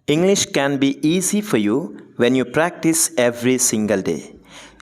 English can be easy for you when you practice every single day.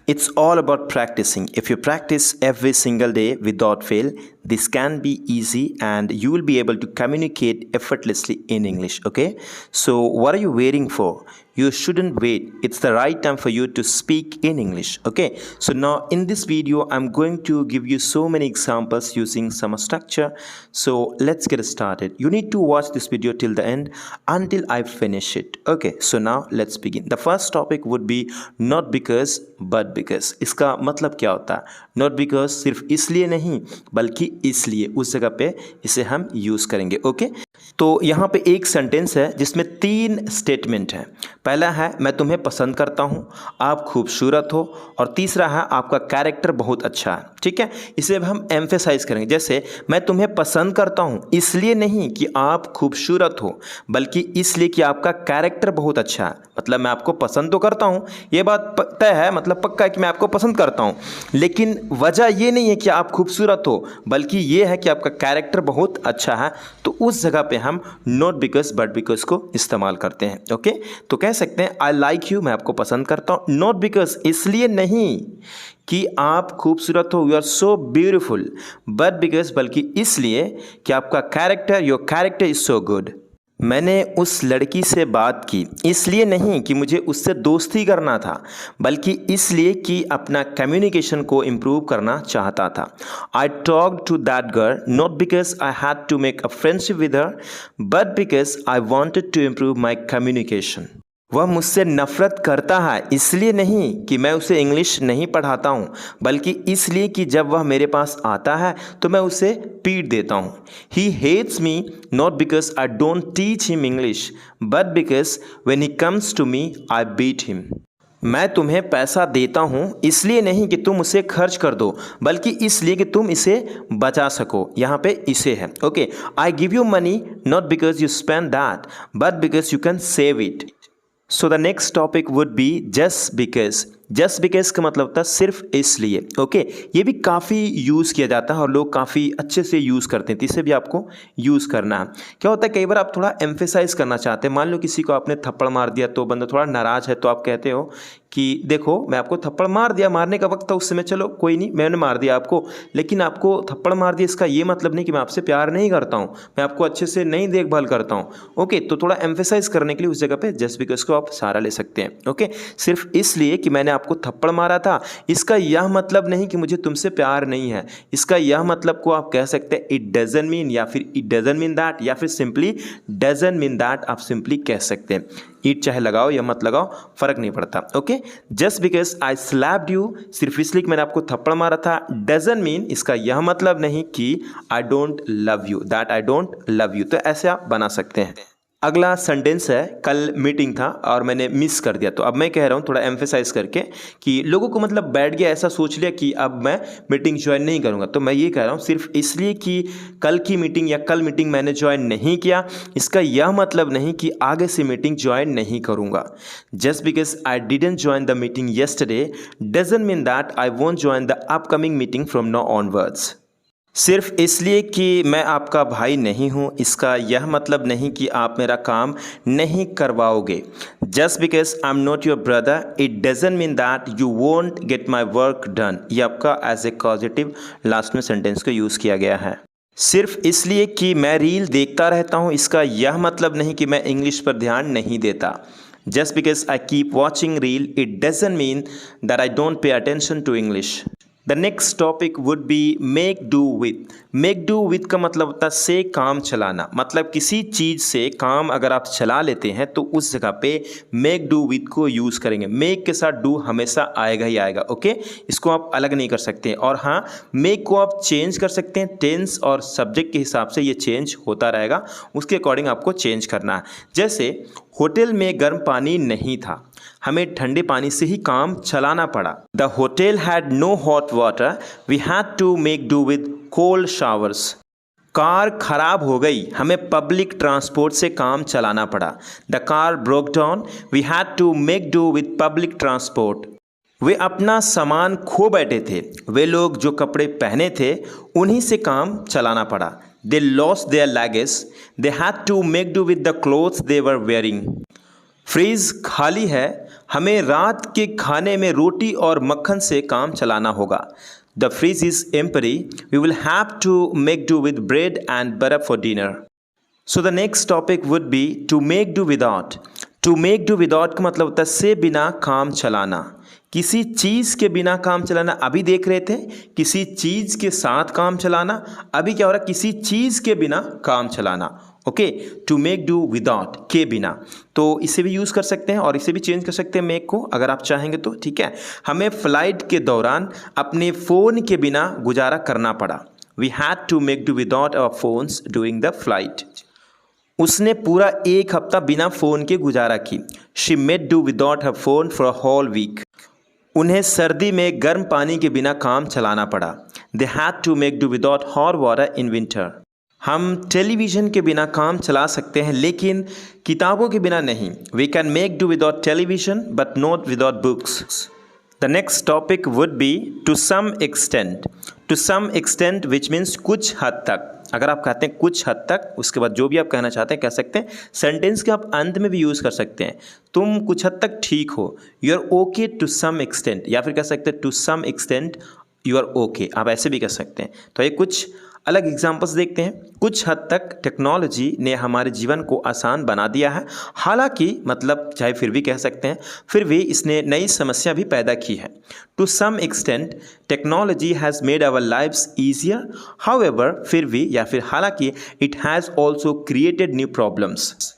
It's all about practicing. If you practice every single day without fail, this can be easy and you will be able to communicate effortlessly in English. Okay, so what are you waiting for? You shouldn't wait. It's the right time for you to speak in English. Okay, so now in this video I'm going to give you so many examples using some structure. So let's get started. You need to watch this video till the end until I finish it. Okay, so now let's begin. The first topic would be not because but because. इसका मतलब क्या होता है? Not because सिर्फ इसलिए नहीं बल्कि इसलिए, उस जगह पे इसे हम यूज़ करेंगे. ओके, तो यहाँ पे एक सेंटेंस है जिसमें 3 स्टेटमेंट हैं. पहला है मैं तुम्हें पसंद करता हूँ, आप खूबसूरत हो, और तीसरा है आपका कैरेक्टर बहुत अच्छा है. ठीक है, इसे अब हम एम्फेसाइज करेंगे. जैसे मैं तुम्हें पसंद करता हूँ इसलिए नहीं कि आप खूबसूरत हो बल्कि इसलिए कि आपका कैरेक्टर बहुत अच्छा है. मतलब मैं आपको पसंद तो करता हूँ, ये बात तय है, मतलब पक्का है कि मैं आपको पसंद करता हूँ, लेकिन वजह ये नहीं है कि आप खूबसूरत हो बल्कि ये है कि आपका कैरेक्टर बहुत अच्छा है. तो उस जगह पे हम नॉट बिकॉज बट बिकॉज को इस्तेमाल करते हैं. ओके, तो कह सकते हैं आई लाइक यू, मैं आपको पसंद करता हूँ. नॉट बिकॉज इसलिए नहीं कि आप खूबसूरत हो, you are so beautiful, but because बल्कि इसलिए कि आपका character, your character is so good. मैंने उस लड़की से बात की इसलिए नहीं कि मुझे उससे दोस्ती करना था बल्कि इसलिए कि अपना कम्युनिकेशन को इम्प्रूव करना चाहता था. I talked to that girl not because I had to make a friendship with her but because I wanted to improve my communication. वह मुझसे नफ़रत करता है इसलिए नहीं कि मैं उसे इंग्लिश नहीं पढ़ाता हूँ बल्कि इसलिए कि जब वह मेरे पास आता है तो मैं उसे पीट देता हूँ. He hates me not because I don't teach him English but because when he comes to me I beat him. मैं तुम्हें पैसा देता हूँ इसलिए नहीं कि तुम उसे खर्च कर दो बल्कि इसलिए कि तुम इसे बचा सको. यहाँ पे इसे है. Okay, I give you money not because you spend that but because you can save it. So the next topic would be just because. Just because का मतलब होता है सिर्फ इसलिए. ओके, ये भी काफ़ी यूज़ किया जाता है और लोग काफ़ी अच्छे से यूज़ करते हैं, तो इसे भी आपको यूज़ करना है. क्या होता है, कई बार आप थोड़ा एम्फेसाइज करना चाहते हैं. मान लो किसी को आपने थप्पड़ मार दिया तो बंदा थोड़ा नाराज़ है, तो आप कहते हो कि देखो मैं आपको थप्पड़ मार दिया, मारने का वक्त था उस समय, चलो कोई नहीं मैंने मार दिया आपको, लेकिन आपको थप्पड़ मार दिया इसका ये मतलब नहीं कि मैं आपसे प्यार नहीं करता हूँ, मैं आपको अच्छे से नहीं देखभाल करता हूँ. ओके, तो थोड़ा एम्फेसाइज करने के लिए उस जगह पे जस्ट बिकॉज को आप सहारा ले सकते हैं. ओके, सिर्फ इसलिए कि मैंने आपको थप्पड़ मारा था इसका यह मतलब नहीं कि मुझे तुमसे प्यार नहीं है. इसका यह मतलब को आप कह सकते हैं इट डजंट मीन, या फिर इट डजंट मीन दैट, या फिर सिंपली डजंट मीन दैट आप सिंपली कह सकते हैं. ईट चाहे लगाओ या मत लगाओ फर्क नहीं पड़ता. Okay, just because I slapped you, सिर्फ इसलिए कि मैंने आपको थप्पड़ मारा था, डजंट मीन इसका यह मतलब नहीं कि I don't love you, that I don't love you. तो ऐसे आप बना सकते हैं. अगला सेंटेंस है कल मीटिंग था और मैंने मिस कर दिया. तो अब मैं कह रहा हूँ थोड़ा एम्फेसाइज करके कि लोगों को मतलब बैठ गया, ऐसा सोच लिया कि अब मैं मीटिंग ज्वाइन नहीं करूँगा. तो मैं ये कह रहा हूँ सिर्फ इसलिए कि कल की मीटिंग या कल मीटिंग मैंने ज्वाइन नहीं किया इसका यह मतलब नहीं कि आगे से मीटिंग ज्वाइन नहीं करूँगा. Just because I didn't join the meeting yesterday doesn't mean that I won't join the upcoming meeting from now onwards. सिर्फ इसलिए कि मैं आपका भाई नहीं हूँ इसका यह मतलब नहीं कि आप मेरा काम नहीं करवाओगे. Just because I am not your brother it doesn't mean that you won't get my work done. ये आपका एज ए पॉजिटिव लास्ट में सेंटेंस को यूज़ किया गया है. सिर्फ इसलिए कि मैं रील देखता रहता हूँ इसका यह मतलब नहीं कि मैं इंग्लिश पर ध्यान नहीं देता. Just because I keep watching reel it doesn't mean that I don't pay attention to English. The next topic would be make do with. Make do with का मतलब होता है से काम चलाना. मतलब किसी चीज़ से काम अगर आप चला लेते हैं तो उस जगह पे मेक डू विथ को यूज़ करेंगे. मेक के साथ डू हमेशा आएगा ही आएगा. ओके, इसको आप अलग नहीं कर सकते. और हाँ, मेक को आप चेंज कर सकते हैं, टेंस और सब्जेक्ट के हिसाब से ये चेंज होता रहेगा, उसके अकॉर्डिंग आपको चेंज करना है. जैसे होटल में गर्म पानी नहीं था, हमें ठंडे पानी से ही काम चलाना पड़ा. The hotel had no hot water we had to make do with cold showers. Car खराब हो गई, हमें पब्लिक ट्रांसपोर्ट से काम चलाना पड़ा. The car broke down we had to make do with public transport. वे अपना सामान खो बैठे थे, वे लोग जो कपड़े पहने थे उन्हीं से काम चलाना पड़ा. They lost their luggage. They had to make do with the clothes they were wearing. Fridge खाली है, हमें रात के खाने में रोटी और मक्खन से काम चलाना होगा. The fridge is empty. We will have to make do with bread and butter for dinner. So the next topic would be to make do without. To make do without का मतलब होता है से बिना काम चलाना. किसी चीज़ के बिना काम चलाना. अभी देख रहे थे किसी चीज़ के साथ काम चलाना. अभी क्या हो रहा है, किसी चीज़ के बिना काम चलाना. Okay, to make do without के बिना. तो इसे भी यूज़ कर सकते हैं और इसे भी चेंज कर सकते हैं मेक को अगर आप चाहेंगे तो. ठीक है, हमें फ्लाइट के दौरान अपने फ़ोन के बिना गुजारा करना पड़ा. We had to make do without our phones during the flight. उसने पूरा एक हफ्ता बिना फ़ोन के गुजारा की. She made do without her phone for a whole week. उन्हें सर्दी में गर्म पानी के बिना काम चलाना पड़ा. They had to make do without hot water in winter. हम टेलीविज़न के बिना काम चला सकते हैं लेकिन किताबों के बिना नहीं. We can make do without television but not without books. The next topic would be to some extent. To some extent which means कुछ हद तक. अगर आप कहते हैं कुछ हद तक, उसके बाद जो भी आप कहना चाहते हैं कह सकते हैं. सेंटेंस के आप अंत में भी यूज़ कर सकते हैं. तुम कुछ हद तक ठीक हो, you are okay to some extent, या फिर कह सकते हैं to some extent you are okay. आप ऐसे भी कह सकते हैं. तो ये कुछ अलग एग्जांपल्स देखते हैं. कुछ हद तक टेक्नोलॉजी ने हमारे जीवन को आसान बना दिया है. हालांकि मतलब चाहे फिर भी कह सकते हैं, फिर भी इसने नई समस्या भी पैदा की है. To some extent technology has made our lives easier. However, फिर भी या फिर हालांकि, it has also created new problems.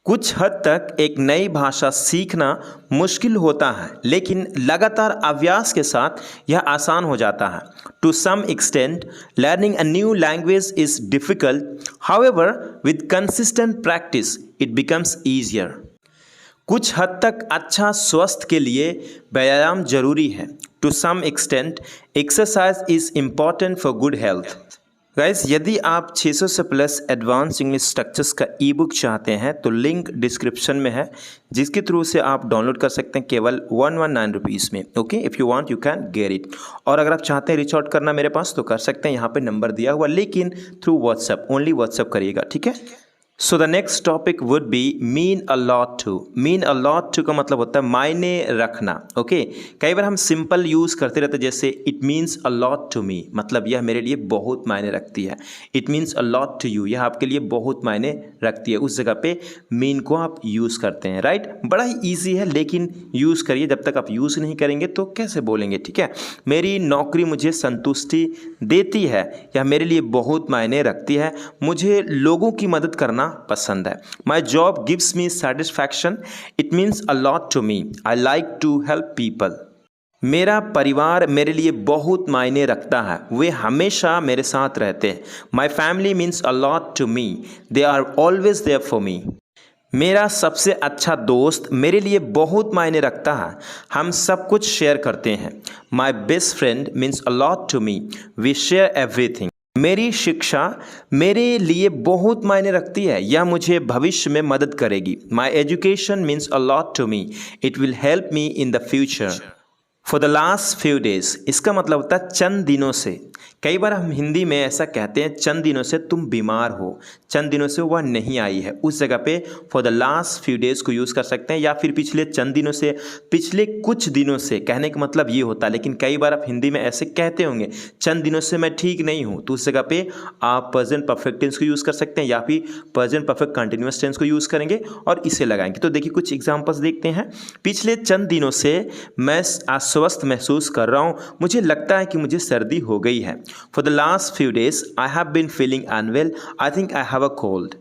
कुछ हद तक एक नई भाषा सीखना मुश्किल होता है लेकिन लगातार अभ्यास के साथ यह आसान हो जाता है. To some extent learning a new language is difficult. However, with consistent practice it becomes easier. कुछ हद तक अच्छा स्वास्थ्य के लिए व्यायाम जरूरी है. To some extent exercise is important for good health. Guys, यदि आप 600 से प्लस एडवांस इंग्लिश स्ट्रक्चर्स का ई बुक चाहते हैं तो लिंक डिस्क्रिप्शन में है, जिसके थ्रू से आप डाउनलोड कर सकते हैं केवल 119 रुपीज़ में. Okay, if you want you can get it. और अगर आप चाहते हैं रीच आउट करना मेरे पास तो कर सकते हैं. यहाँ पे नंबर दिया हुआ, लेकिन थ्रू व्हाट्सएप, ओनली व्हाट्सएप करिएगा. ठीक है. So the next topic would be mean a lot to. Mean a lot to का मतलब होता है मायने रखना. ओके, कई बार हम सिंपल यूज़ करते रहते हैं, जैसे it means a lot to me, मतलब यह मेरे लिए बहुत मायने रखती है. It means a lot to you, यह आपके लिए बहुत मायने रखती है. उस जगह पे मीन को आप यूज़ करते हैं. राइट, बड़ा ही ईजी है लेकिन यूज़ करिए. जब तक आप यूज़ नहीं करेंगे तो कैसे बोलेंगे. ठीक है. मेरी नौकरी मुझे संतुष्टि देती है, यह मेरे लिए बहुत मायने रखती है. मुझे लोगों की मदद करना पसंद है. My job gives me satisfaction. It means a lot to me. I like to help people. मेरा परिवार मेरे लिए बहुत मायने रखता है, वे हमेशा मेरे साथ रहते हैं. My family means a lot to me. They are always there for me. मेरा सबसे अच्छा दोस्त मेरे लिए बहुत मायने रखता है, हम सब कुछ शेयर करते हैं. My best friend means a lot to me. We share everything. मेरी शिक्षा मेरे लिए बहुत मायने रखती है, यह मुझे भविष्य में मदद करेगी. My education means a lot to me. It will help me in the future. For the last few days, इसका मतलब होता है चंद दिनों से. कई बार हम हिंदी में ऐसा कहते हैं, चंद दिनों से तुम बीमार हो, चंद दिनों से वह नहीं आई है. उस जगह पे for the last few days को यूज़ कर सकते हैं, या फिर पिछले चंद दिनों से, पिछले कुछ दिनों से कहने का मतलब ये होता है. लेकिन कई बार आप हिंदी में ऐसे कहते होंगे, चंद दिनों से मैं ठीक नहीं हूँ, तो उस जगह पे आप प्रेजेंट परफेक्ट टेंस को यूज़ कर सकते हैं या फिर प्रेजेंट परफेक्ट कंटिन्यूअस टेंस को यूज़ करेंगे और इसे लगाएंगे. तो देखिए कुछ एग्जाम्पल्स देखते हैं. पिछले चंद दिनों से मैं अस्वस्थ महसूस कर रहा हूँ, मुझे लगता है कि मुझे सर्दी हो गई है. For the last few days, I have been feeling unwell. I think I have a cold.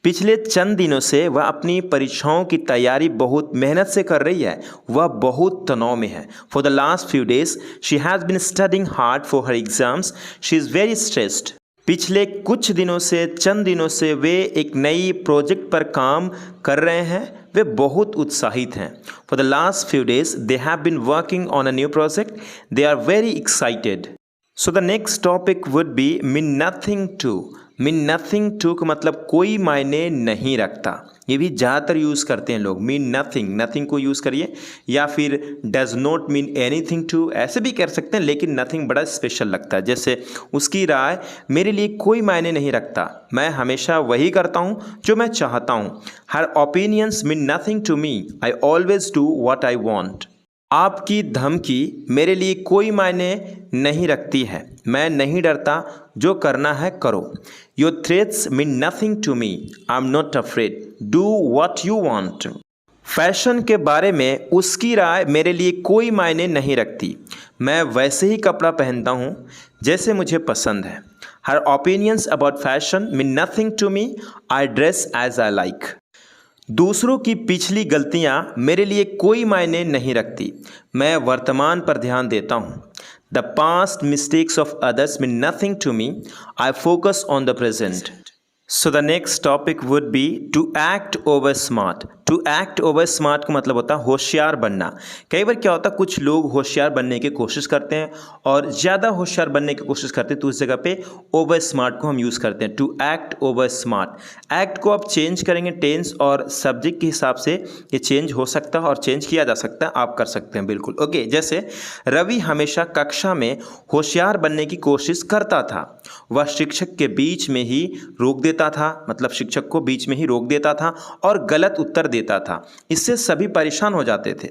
पिछले चंद दिनों से वह अपनी परीक्षाओं की तैयारी बहुत मेहनत से कर रही है, वह बहुत तनाव में है. For the last few days, she has been studying hard for her exams. She is very stressed. पिछले कुछ दिनों से, चंद दिनों से वे एक नई प्रोजेक्ट पर काम कर रहे हैं, वे बहुत उत्साहित हैं. For the last few days, they have been working on a new project. They are very excited. So the next topic would be mean nothing to. Mean nothing to का मतलब कोई मायने नहीं रखता. ये भी ज़्यादातर यूज़ करते हैं लोग। मीन नथिंग, नथिंग को यूज़ करिए, या फिर does not mean anything to, ऐसे भी कर सकते हैं, लेकिन नथिंग बड़ा स्पेशल लगता है। जैसे उसकी राय मेरे लिए कोई मायने नहीं रखता, मैं हमेशा वही करता हूँ जो मैं चाहता हूँ। Her opinions mean nothing to me, I always do what I want. आपकी धमकी मेरे लिए कोई मायने नहीं रखती है, मैं नहीं डरता, जो करना है करो। Your threats mean nothing to me, I am not afraid, do what you want. Fashion के बारे में उसकी राय मेरे लिए कोई मायने नहीं रखती, मैं वैसे ही कपड़ा पहनता हूँ जैसे मुझे पसंद है। Her opinions about fashion mean nothing to me, I dress as I like. दूसरों की पिछली गलतियां मेरे लिए कोई मायने नहीं रखती, मैं वर्तमान पर ध्यान देता हूँ। The past mistakes of others mean nothing to me, I focus on the present. So the next topic would be to act over smart. To act over smart का मतलब होता है होशियार बनना। कई बार क्या होता है, कुछ लोग होशियार बनने की कोशिश करते हैं और ज़्यादा होशियार बनने की कोशिश करते हैं, तो उस जगह पे ओवर स्मार्ट को हम यूज़ करते हैं। To act over smart. Act को आप चेंज करेंगे टेंस और सब्जेक्ट के हिसाब से, ये चेंज हो सकता है और चेंज किया जा सकता है, आप कर सकते हैं बिल्कुल। ओके, जैसे रवि हमेशा कक्षा में होशियार बनने की कोशिश करता था, वह शिक्षक के बीच में ही रोक देता था, मतलब शिक्षक को बीच में ही रोक देता था और गलत उत्तर देता था, इससे सभी परेशान हो जाते थे।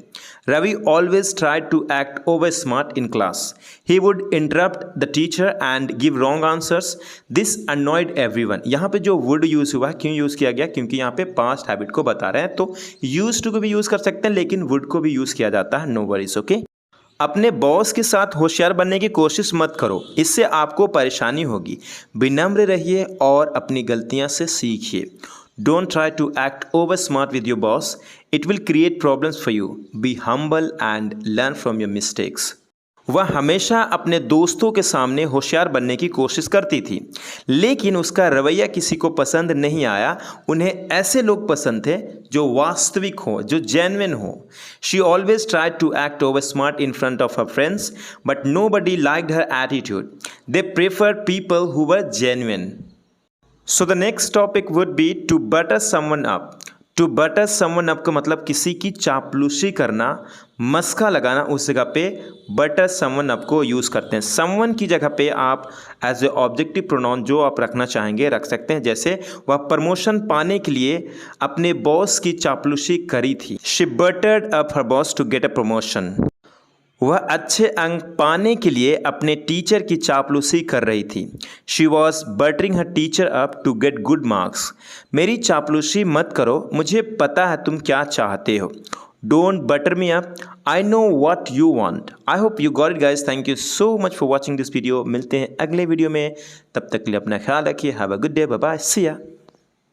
Ravi always tried to act over smart in class, he would interrupt the teacher and give wrong answers, this annoyed everyone. यहाँ पे जो वुड यूज हुआ, क्यों यूज किया गया, क्योंकि यहाँ पे पास्ट हैबिट को बता रहे हैं, तो यूज टू को भी यूज कर सकते हैं, लेकिन वुड को भी यूज किया जाता है, नो वरीज। ओके, अपने बॉस के साथ होशियार बनने की कोशिश मत करो, इससे आपको परेशानी होगी। विनम्र रहिए और अपनी गलतियां से सीखिए। Don't try to act over smart with your boss, it will create problems for you. Be humble and learn from your mistakes. वह हमेशा अपने दोस्तों के सामने होशियार बनने की कोशिश करती थी, लेकिन उसका रवैया किसी को पसंद नहीं आया। उन्हें ऐसे लोग पसंद थे जो वास्तविक हो, जो जेन्युइन हो। She always tried to act over smart in front of her friends, but nobody liked her attitude, they preferred people who were genuine. So the next topic would be to butter someone up. To butter someone up का मतलब किसी की चापलूसी करना, मस्का लगाना, उस जगह पे बटर समवन अप को यूज़ करते हैं। समवन की जगह पे आप एज ए ऑब्जेक्टिव प्रोनाउन जो आप रखना चाहेंगे रख सकते हैं। जैसे वह प्रमोशन पाने के लिए अपने बॉस की चापलूसी करी थी, she buttered up her boss to get a promotion. वह अच्छे अंक पाने के लिए अपने टीचर की चापलूसी कर रही थी, she was buttering her teacher up to get good marks. मेरी चापलूसी मत करो, मुझे पता है तुम क्या चाहते हो। Don't butter me up, I know what you want. I hope you got it guys. Thank you so much for watching this video. मिलते हैं अगले वीडियो में, तब तक के लिए अपना ख्याल रखिए। Have a good day, bye bye, see या।